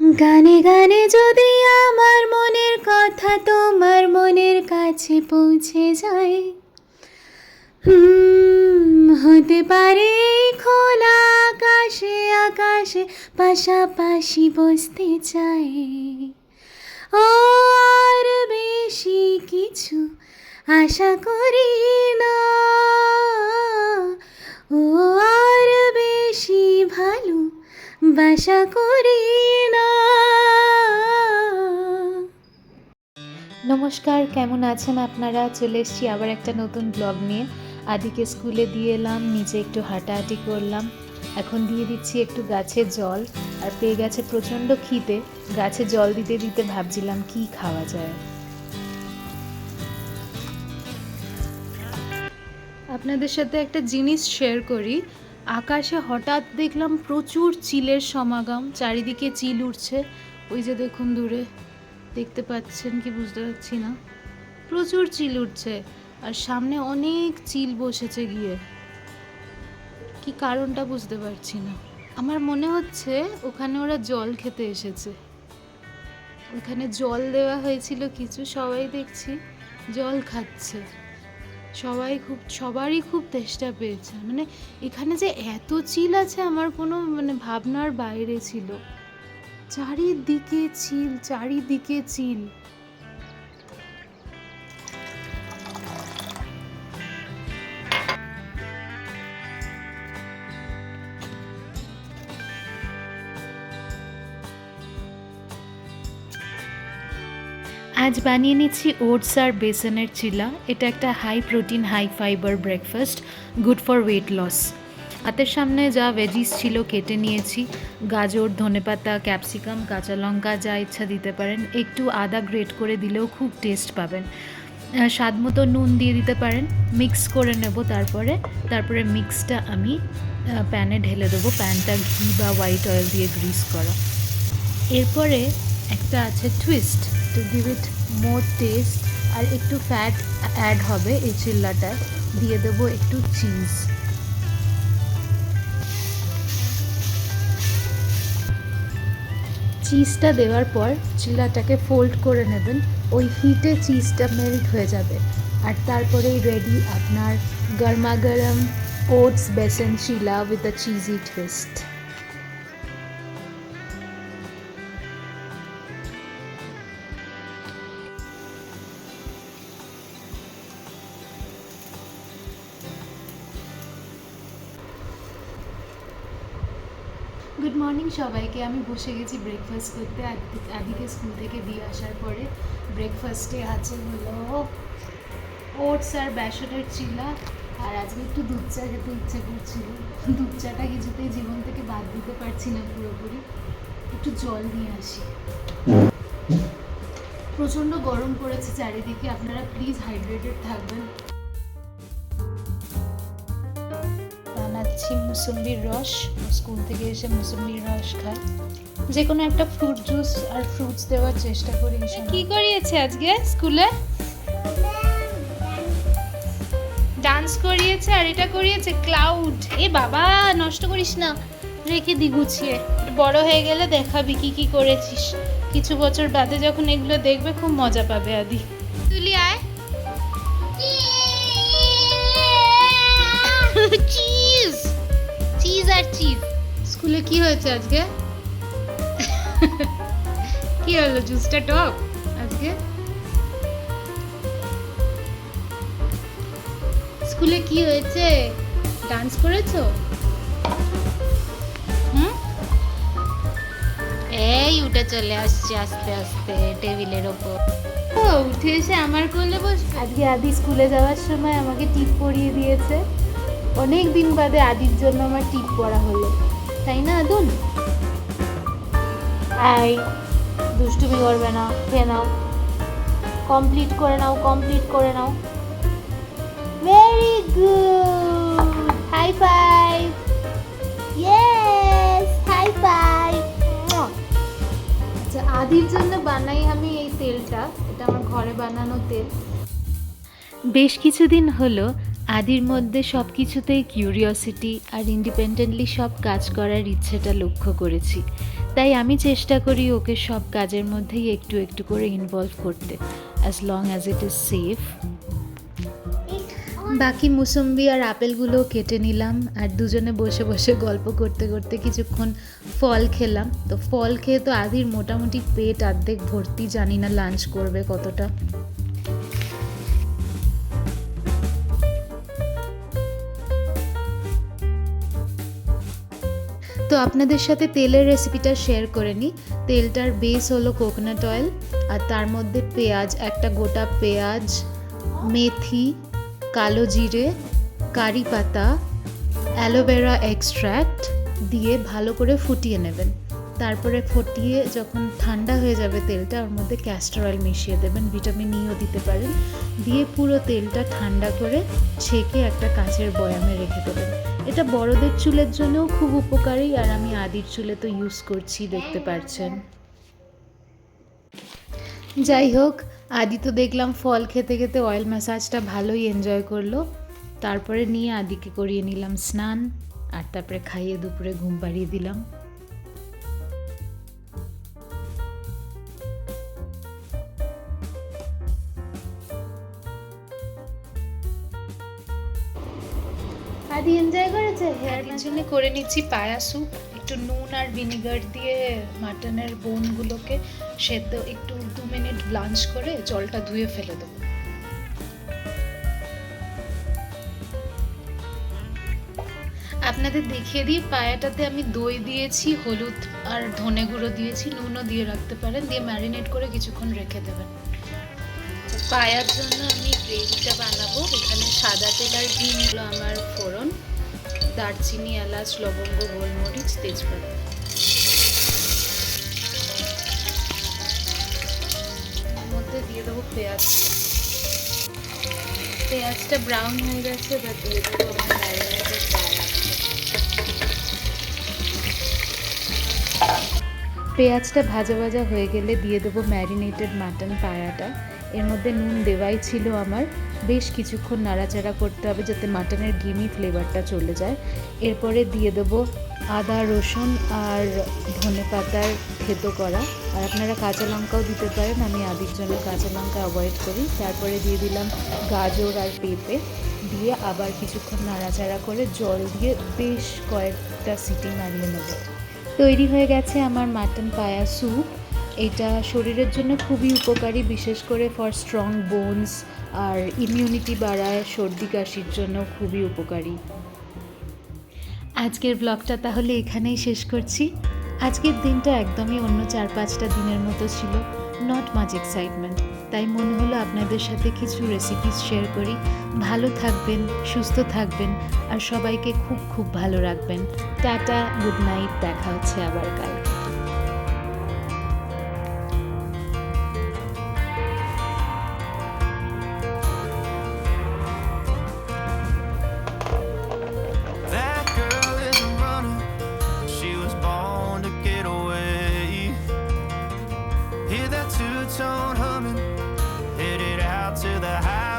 গানে গানে যদি আমার মনের কথা তোমার মনের কাছে পৌঁছে যায়, হতে পারে এই খোলা আকাশে আকাশে পাশাপাশি বসতে চাই। ও আর বেশি কিছু আশা করি না, ও আর বেশি ভালো বাসা করি না। নমস্কার, কেমন আছেন আপনারা? চলে এসেছি আবার একটা নতুন ব্লগ নিয়ে। আদিকে স্কুলে দিয়ে এলাম, নিচে একটু হাঁটাহাঁটি করলাম, এখন দিয়ে দিচ্ছি একটু গাছে জল। আর পেয়ে গেছে প্রচণ্ড খিদে, গাছে জল দিতে দিতে ভাবছিলাম কি খাওয়া যায়। আপনাদের সাথে একটা জিনিস শেয়ার করি। আকাশে হঠাৎ দেখলাম প্রচুর চিলের সমাগম, চারিদিকে চিল উঠছে। ওই যে দেখুন দূরে, দেখতে পাচ্ছেন কি বুঝতে পারছি না, প্রচুর চিল উঠছে। আর সামনে অনেক চিল বসেছে গিয়ে, কি কারণটা বুঝতে পারছি না। আমার মনে হচ্ছে ওখানে ওরা জল খেতে এসেছে, ওখানে জল দেওয়া হয়েছিল কিছু, সবাই দেখছি জল খাচ্ছে। সবারই খুব তেষ্টা পেয়েছে। মানে এখানে যে এত চিল আছে আমার কোনো ভাবনার বাইরে ছিল। চারিদিকে চিল, চারিদিকে চিল। আজ বানিয়ে নিচ্ছি ওটস আর বেসনের চিলা। এটা একটা high protein high fibre breakfast, good for weight loss. হাতের সামনে যা ভেজিস ছিল কেটে নিয়েছি, গাজর, ধনেপাতা, ক্যাপসিকাম, কাঁচা লঙ্কা, যা ইচ্ছা দিতে পারেন। একটু আদা গ্রেট করে দিলেও খুব টেস্ট পাবেন। স্বাদ মতো নুন দিয়ে দিতে পারেন। মিক্স করে নেব, তারপরে মিক্সটা আমি প্যানে ঢেলে দেবো। প্যানটা ঘি বা হোয়াইট অয়েল দিয়ে গ্রিস করা। এরপরে একটা আছে twist, to give it more taste আর একটু ফ্যাট অ্যাড হবে এই চিল্লাটায়। দিয়ে দেবো একটু চিজ। চিজটা দেওয়ার পর চিল্লাটাকে ফোল্ড করে নেবেন, ওই হিটে চিজটা মেল্ট হয়ে যাবে। আর তারপরেই রেডি আপনার গরমা গরম oats besan chilla with a cheesy twist. Good morning সবাইকে। আমি বসে গেছি ব্রেকফাস্ট করতে। আদিকে স্কুল থেকে দিয়ে আসার পরে ব্রেকফাস্টে আছে হলো ওটস আর বেসনের চিলা। আর আজকে একটু দুধ চা খেতে ইচ্ছে করছিল। দুধ চাটা কিছুতেই জীবন থেকে বাদ দিতে পারছি না পুরোপুরি। একটু জল নিয়ে আসি। প্রচণ্ড গরম পড়েছে চারিদিকে, আপনারা প্লিজ হাইড্রেটেড থাকবেন। বানাচ্ছি মুসম্বির রস, স্কুল থেকে এসে মুসম্বির রস খাই। যে কোনো একটা ফ্রুট জুস আর ফ্রুটস দেওয়ার চেষ্টা করি। কি করিয়েছে আজকে স্কুলে? ডান্স করিয়েছে আর এটা করিয়েছে ক্লাউড। এ বাবা, নষ্ট করিস না, রেখে দি গুছিয়ে। বড় হয়ে গেলে দেখাবি কি কি করেছিস। কিছু বছর বাদে যখন এগুলো দেখবে খুব মজা পাবে। আদি তুলি আয়। চিজ চিজ আর চিজ। স্কুলে কি হয়েছে আজকে? কি হলো? জুসটা টক আজকে। স্কুলে কি হয়েছে? ডান্স করেছো? এই উঠে চলে আসছে আস্তে আস্তে টেবিলের ওপর। ও উঠে এসে আমার কোলে বস। আজকে আদি স্কুলে যাওয়ার সময় আমাকে টিপ পরিয়ে দিয়েছে। অনেক দিন বাদে আদির জন্য আমার টিপ পরা হলো, তাই না আদুন? আই দুষ্টুমি করবে না, খেয়ে নাও, কমপ্লিট করে নাও, কমপ্লিট করে নাও। Very good, high five. Yes, high five. আচ্ছা, আদির জন্য বানাই আমি এই তেলটা। এটা আমার ঘরে বানানো তেল। বেশ কিছুদিন হলো আদির মধ্যে সব কিছুতেই কিউরিওসিটি আর ইন্ডিপেন্ডেন্টলি সব কাজ করার ইচ্ছেটা লক্ষ্য করেছি, তাই আমি চেষ্টা করি ওকে সব কাজের মধ্যেই একটু একটু করে ইনভলভ করতে, as long as it is safe. বাকি মুসম্বি আর আপেলগুলো কেটে নিলাম আর দুজনে বসে বসে গল্প করতে করতে কিছুক্ষণ ফল খেলাম। তো ফল খেয়ে তো আদির মোটামুটি পেট অর্ধেক ভর্তি, জানি না লাঞ্চ করবে কতটা। তো আপনাদের সাথে তেলের রেসিপিটা শেয়ার করে নিই। তেলটার বেস হলো কোকোনাট অয়েল, আর তার মধ্যে পেঁয়াজ, একটা গোটা পেঁয়াজ, মেথি, কালো জিরে, কারি পাতা, অ্যালোভেরা এক্সট্র্যাক্ট দিয়ে ভালো করে ফুটিয়ে নেবেন। তারপরে ফুটিয়ে যখন ঠান্ডা হয়ে যাবে তেলটা, ওর মধ্যে ক্যাস্টর অয়েল মিশিয়ে দেবেন, ভিটামিন ইও দিতে পারেন, দিয়ে পুরো তেলটা ঠান্ডা করে ছেঁকে একটা কাঁচের বয়ামে রেখে দেবেন। এটা বড়দের চুলের জন্যও খুব উপকারী, আর আমি আদির চুলে তো ইউজ করছি, দেখতে পাচ্ছেন। যাই হোক, আদি তো দেখলাম ফল খেতে খেতে অয়েল ম্যাসাজটা ভালোই এনজয় করলো। তারপরে নিয়ে আদিকে করিয়ে নিলাম স্নান, আর তারপরে খাইয়ে দুপুরে ঘুম পাড়িয়ে দিলাম। আদি এনজয় করেছে। হেয়ারের জন্য করে নিচ্ছি পায়া স্যুপ। একটু নুন আর ভিনিগার দিয়ে মাটনের বোনগুলোকে সেদ্ধ একটু 2 মিনিট ব্লাঞ্চ করে জলটা ধুয়ে ফেলে দেবো। আপনাদের দেখিয়ে দিই, পায়াটাতে আমি দই দিয়েছি, হলুদ আর ধনে গুঁড়ো দিয়েছি, নুনও দিয়ে রাখতে পারেন, দিয়ে ম্যারিনেট করে কিছুক্ষণ রেখে দেবেন। পায়ার জন্য আমি গ্রেভিটা বানাবো। এখানে সাদা তেল আর ঘি নিল আমার ফোড়ন, দারচিনি, এলাচ, লবঙ্গ, গোলমরিচ, তেজপাতা। এর মধ্যে দিয়ে দেবো পেঁয়াজ। পেঁয়াজটা ব্রাউন হয়ে গেছে, এবার দিয়ে দেবো আমার ম্যারিনেটেড পায়া। পেঁয়াজটা ভাজা ভাজা হয়ে গেলে দিয়ে দেবো ম্যারিনেটেড মাটন পায়াটা। এর মধ্যে নুন দেওয়াই ছিল আমার। বেশ কিছুক্ষণ নাড়াচাড়া করতে হবে যাতে মাটনের গিমি ফ্লেভারটা চলে যায়। এরপরে দিয়ে দেবো আদা, রসুন আর ধনে পাতার থেতো করা, আর আপনারা কাঁচা লঙ্কাও দিতে পারেন, আমি আদির জন্য কাঁচা লঙ্কা অ্যাভয়েড করি। তারপরে দিয়ে দিলাম গাজর আর পেঁপে, দিয়ে আবার কিছুক্ষণ নাড়াচাড়া করে জল দিয়ে বেশ কয়েকটা সিটি মারিয়ে নেব। তৈরি হয়ে গেছে আমার মাটন পায়া স্যুপ। এটা শরীরের জন্য খুবই উপকারী, বিশেষ করে ফর স্ট্রং বোনস, আর ইমিউনিটি বাড়ায়, সর্দি কাশির জন্য খুবই উপকারী। আজকের ব্লগটা তাহলে এখানেই শেষ করছি। আজকের দিনটা একদমই অন্য 4-5টা দিনের মতো ছিল, নট মাচ এক্সাইটমেন্ট, তাই মনে হলো আপনাদের সাথে কিছু রেসিপিস শেয়ার করি। ভালো থাকবেন, সুস্থ থাকবেন, আর সবাইকে খুব খুব ভালো রাখবেন। টাটা, গুড নাইট, দেখা হচ্ছে আবার কালকে। That girl is a runner, she was born to get away. Hear that two-tone humming, headed out to the highway.